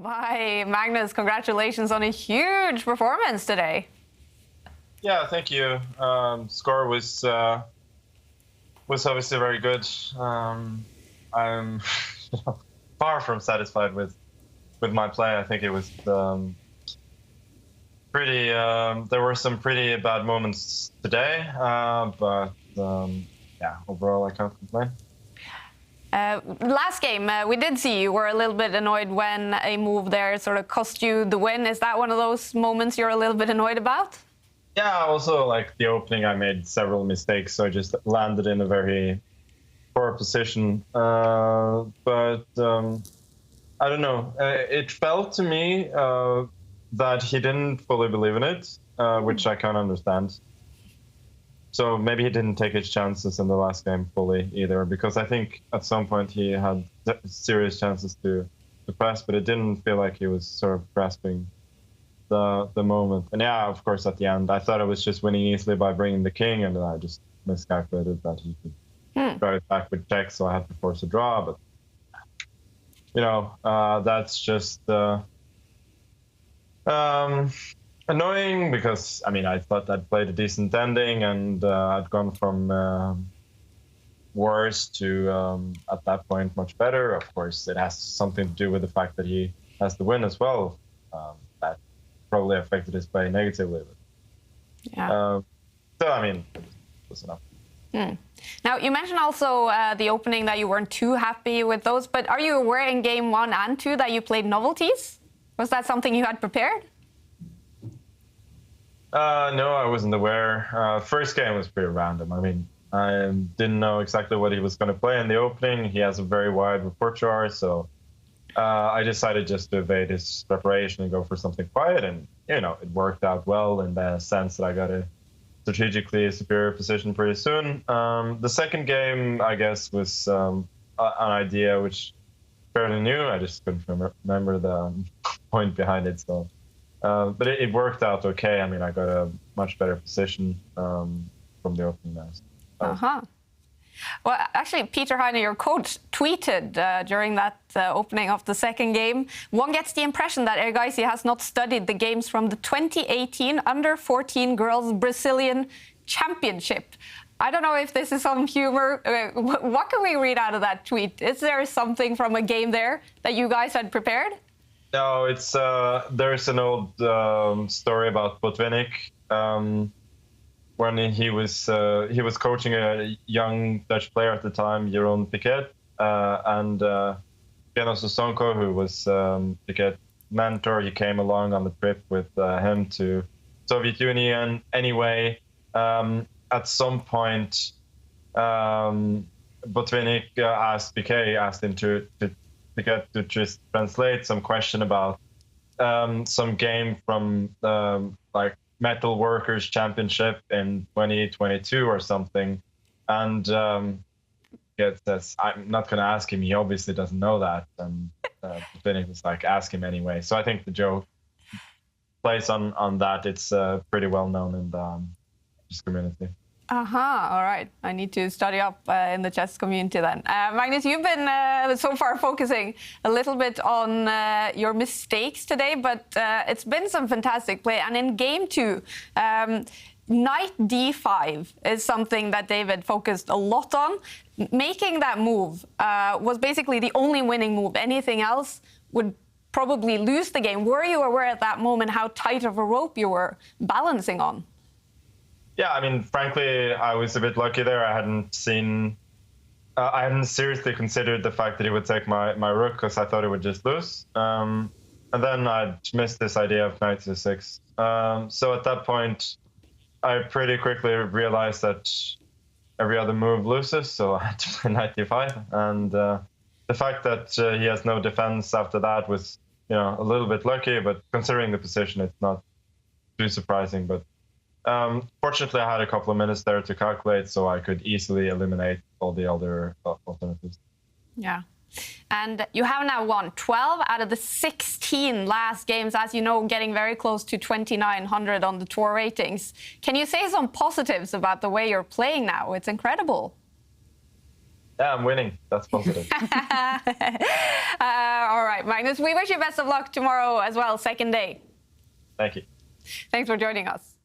Hi, Magnus. Congratulations on a huge performance today. Yeah, thank you. Score was obviously very good. I'm far from satisfied with my play. I think it was pretty. There were some pretty bad moments today, but yeah, overall I can't complain. Last game, we did see you were a little bit annoyed when a move there sort of cost you the win. Is that one of those moments you're a little bit annoyed about? Yeah, also like the opening, I made several mistakes, so I just landed in a very poor position. But I don't know. It felt to me that he didn't fully believe in it, which I can't understand. So maybe he didn't take his chances in the last game fully either, because I think at some point he had serious chances to press, but it didn't feel like he was sort of grasping the moment. And yeah, of course, at the end, I thought I was just winning easily by bringing the king, and then I just miscalculated that he could drive it back with check, so I had to force a draw. But you know, that's just annoying, because I mean, I thought I'd played a decent ending, and I'd gone from worse to at that point much better. Of course, it has something to do with the fact that he has the win as well. That probably affected his play negatively. But, Yeah. so I mean, it was enough. Now, you mentioned also the opening that you weren't too happy with those, but are you aware in game 1 and 2 that you played novelties? Was that something you had prepared? No, I wasn't aware. First game was pretty random. I mean, I didn't know exactly what he was going to play in the opening. He has a very wide repertoire, so I decided just to evade his preparation and go for something quiet. And, you know, it worked out well in the sense that I got a strategically superior position pretty soon. The second game, I guess, was an idea which fairly new. I just couldn't remember the point behind it. So. But it worked out okay. I mean, I got a much better position from the opening nest. Well, actually, Peter Heine, your coach, tweeted during that opening of the second game, one gets the impression that Erigaisi has not studied the games from the 2018 Under-14 Girls Brazilian Championship. I don't know if this is some humor. What can we read out of that tweet? Is there something from a game there that you guys had prepared? No, it's there's an old story about Botvinnik when he was coaching a young Dutch player at the time, Jeroen Piquet, and Piano Sosonko, who was Piquet's mentor. He came along on the trip with him to Soviet Union. Anyway, at some point, Botvinnik asked him to get to just translate some question about some game from like Metal Workers Championship in 2022 or something, and says, I'm not going to ask him. He obviously doesn't know that, and Botvinnik was like, ask him anyway. So I think the joke plays on that. It's pretty well known in the chess community. All right. I need to study up in the chess community then. Magnus, you've been so far focusing a little bit on your mistakes today, but it's been some fantastic play. And in game 2, knight d5 is something that David focused a lot on. Making that move was basically the only winning move. Anything else would probably lose the game. Were you aware at that moment how tight of a rope you were balancing on? Yeah, I mean, frankly, I was a bit lucky there. I hadn't seriously considered the fact that he would take my rook, because I thought he would just lose. And then I missed this idea of knight to 6. So at that point, I pretty quickly realized that every other move loses, so I had to play knight d5. And the fact that he has no defense after that was, you know, a little bit lucky, but considering the position, it's not too surprising. But fortunately, I had a couple of minutes there to calculate, so I could easily eliminate all the other alternatives. Yeah. And you have now won 12 out of the 16 last games, as you know, getting very close to 2,900 on the tour ratings. Can you say some positives about the way you're playing now? It's incredible. Yeah, I'm winning. That's positive. All right, Magnus, we wish you best of luck tomorrow as well, second day. Thank you. Thanks for joining us.